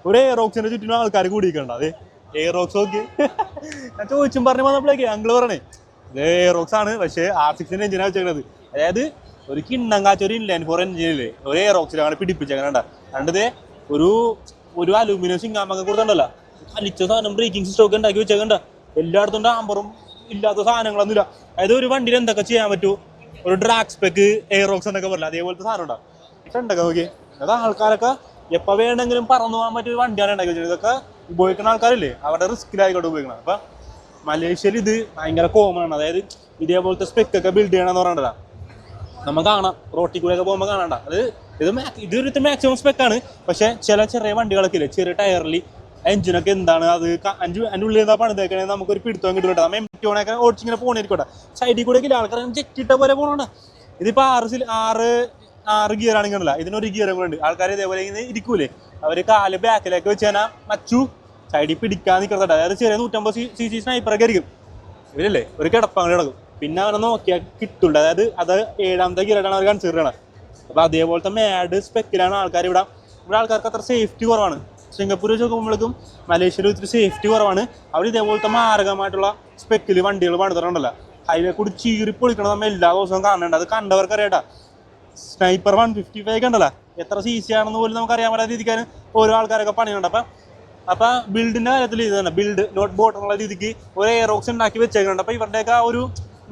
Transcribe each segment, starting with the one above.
ഒരു എയറോക്സിന്റെ ചുറ്റിനും ആൾക്കാർ കൂടിയിക്കണ്ട. അതെ എയറോക്സ് നോക്കി ഞാൻ ചോദിച്ചും പറഞ്ഞു വന്നപ്പോഴേക്ക് അങ്കിള് പറഞ്ഞേ ഇത് എയറോക്സ് ആണ്, പക്ഷേ R6 എഞ്ചിനാണ് വെച്ചേക്കുന്നത്. അതായത് ഒരു കിണ്ണം കാച്ച ഒരു ഇൻലൈൻ 4 എഞ്ചിനില്ലേ ഒരു എയറോക്സിലാണ് പിടിപ്പിച്ചേക്കണ്ട. കണ്ടത് ഒരു അലൂമിനിയം സിംഗാമൊക്കെ കൊടുത്തിട്ടുണ്ടല്ലോ, അലിച്ച സാധനം ബ്രേക്കിംഗ് സിസ്റ്റം ഒക്കെ ഉണ്ടാക്കി വെച്ചേക്കണ്ട. എല്ലായിടത്തും ആമ്പറും ഇല്ലാത്ത സാധനങ്ങളൊന്നുമില്ല. അതായത് ഒരു വണ്ടിയിൽ എന്തൊക്കെ ചെയ്യാൻ പറ്റൂ, ഒരു ഡ്രാഗ് സ്പെക്ക് എയറോക്സ് എന്നൊക്കെ പറയില്ല, അതേപോലത്തെ സാധനം ഉണ്ടാവും. ഫ്രണ്ടൊക്കെ നോക്കി അത് ആൾക്കാരൊക്കെ എപ്പോൾ വേണമെങ്കിലും പറന്നു പോകാൻ പറ്റിയ വണ്ടിയാണ് ഉണ്ടാക്കി വെച്ചത്. ഇതൊക്കെ ഉപയോഗിക്കുന്ന ആൾക്കാരില്ലേ അവരുടെ റിസ്കിലായിക്കോട്ടെ ഉപയോഗിക്കണം. അപ്പം മലേഷ്യയിൽ ഇത് ഭയങ്കര കോമൺ ആണ്. അതായത് ഇതേപോലത്തെ സ്പെക്കൊക്കെ ബിൽഡ് ചെയ്യണമെന്ന് പറഞ്ഞിട്ടാ നമ്മൾ കാണാം, റോട്ടിൽ കൂടെ ഒക്കെ പോകുമ്പോൾ കാണണ്ട. ഇതൊരു മാക്സിമം സ്പെക്കാണ്. പക്ഷെ ചെറിയ വണ്ടികളൊക്കെ ഇല്ലേ, ചെറിയ ടയറിൽ എഞ്ചിനൊക്കെ എന്താണ് അത് അതിൻ്റെ ഉള്ളിൽ എന്താ പണിതേക്കണേ നമുക്കൊരു പിടുത്തം കിട്ടും. നമ്മൾ M-T-1 ഓടിച്ചിങ്ങനെ പോകണേരിക്കോട്ടെ, സൈഡിൽ കൂടെ ഇല്ല ആൾക്കാർ ജെറ്റിട്ട പോലെ പോകണണ്ട. ഇതിപ്പോൾ 6 ഗിയർ ആണെങ്കിലല്ല, ഇതിനൊരു ഗിയറും കൂടെ ഉണ്ട്. ആൾക്കാർ ഇതേപോലെ ഇങ്ങനെ ഇരിക്കൂലേ, അവർ കാല് ബാക്കിലേക്ക് വെച്ച് കഴിഞ്ഞാൽ മച്ചു സൈഡിൽ പിടിക്കാൻ നിൽക്കുന്നുണ്ട്. അതായത് ചെറിയ 150cc സ്നൈപ്പറൊക്കെ ആയിരിക്കും ഇവരല്ലേ, ഒരു കിടപ്പങ്ങനെ കിടക്കും. പിന്നെ അവനെ നോക്കിയാൽ കിട്ടുന്നുണ്ട്. അതായത് അത് 7ാമത്തെ ഗിയറാണ് അവർ കൺസിഡർ ചെയ്യണം. അപ്പോൾ അതേപോലത്തെ മാഡ് സ്പെക്കിലാണ് ആൾക്കാർ ഇവിടെ ആൾക്കാർക്ക് അത്ര സേഫ്റ്റി കുറവാണ്. സിംഗപ്പൂർ വെച്ച് നോക്കുമ്പോഴേക്കും മലേഷ്യയിൽ ഇത്തിരി സേഫ്റ്റി കുറവാണ്. അവർ ഇതേപോലത്തെ മാരകമായിട്ടുള്ള സ്പെക്കിൽ വണ്ടികൾ പണിതിട്ടുണ്ടല്ലോ, ഹൈവേ കൂടി ചീറി പൊളിക്കണം. നമ്മൾ എല്ലാ ദിവസവും കാണുന്നുണ്ട്. അത് കണ്ടവർക്ക് അറിയാട്ടാ. സ്നൈപ്പർ 155 കണ്ടല്ലോ, എത്ര CC ആണെന്ന് പോലും നമുക്ക് അറിയാൻ പറ്റാത്ത രീതിക്കാണ് ഓരോ ആൾക്കാരൊക്കെ പണിയുണ്ട്. അപ്പം ബിൽഡിന്റെ കാര്യത്തിൽ ഇത് തന്നെ, ബിൽഡ് നോട്ട് ബോട്ട് എന്നുള്ള രീതിക്ക് ഒരു എയറോക്സ് ഉണ്ടാക്കി വെച്ചേക്കുന്നുണ്ട്. അപ്പോൾ ഇവരുടെയൊക്കെ ആ ഒരു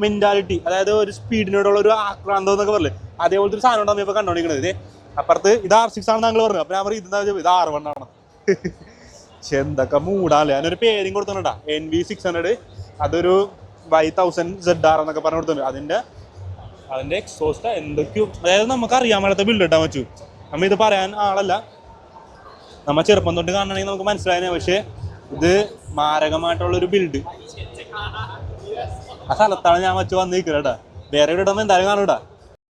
മെന്റാലിറ്റി, അതായത് ഒരു സ്പീഡിനോടുള്ള ഒരു ആക്രാന്തം എന്നൊക്കെ പറയില്ലേ, അതേപോലത്തെ ഒരു സാധനം ഉണ്ടാകുമ്പോൾ ഇപ്പോൾ കണ്ടുകൊണ്ടിരിക്കുന്നത്. ഇതേ അപ്പുറത്ത് ഇത് R6 ആണെന്ന് താങ്കൾ പറഞ്ഞു. അപ്പം ഞാൻ പറയും ഇത് R1 ആണ്. എന്തൊക്കെ മൂടാല്ലേ. അതിനൊരു പേരും കൊടുത്തിട്ടുണ്ടാ, NV600. അതൊരു 5000 ZR എന്നൊക്കെ പറഞ്ഞു കൊടുത്തിട്ടുണ്ട്. അതിന്റെ എക്സോസ്റ്റ് എന്തൊക്കെയോ, അതായത് നമുക്ക് അറിയാൻ മേലാത്ത ബിൽഡ് ഇട്ടാൻ പറ്റൂ. നമ്മ ഇത് പറയാൻ ആളല്ല, നമ്മ ചെറുപ്പം തൊട്ട് കാണണമെങ്കിൽ നമുക്ക് മനസ്സിലായേ. പക്ഷെ ഇത് മാരകമായിട്ടുള്ളൊരു ബിൽഡ്. ആ സ്ഥലത്താണ് ഞാൻ വന്ന് നിൽക്കുക കേട്ടാ. വേറെ ഇവിടെ ഇടുമ്പോൾ എന്തായാലും കാണൂടാ.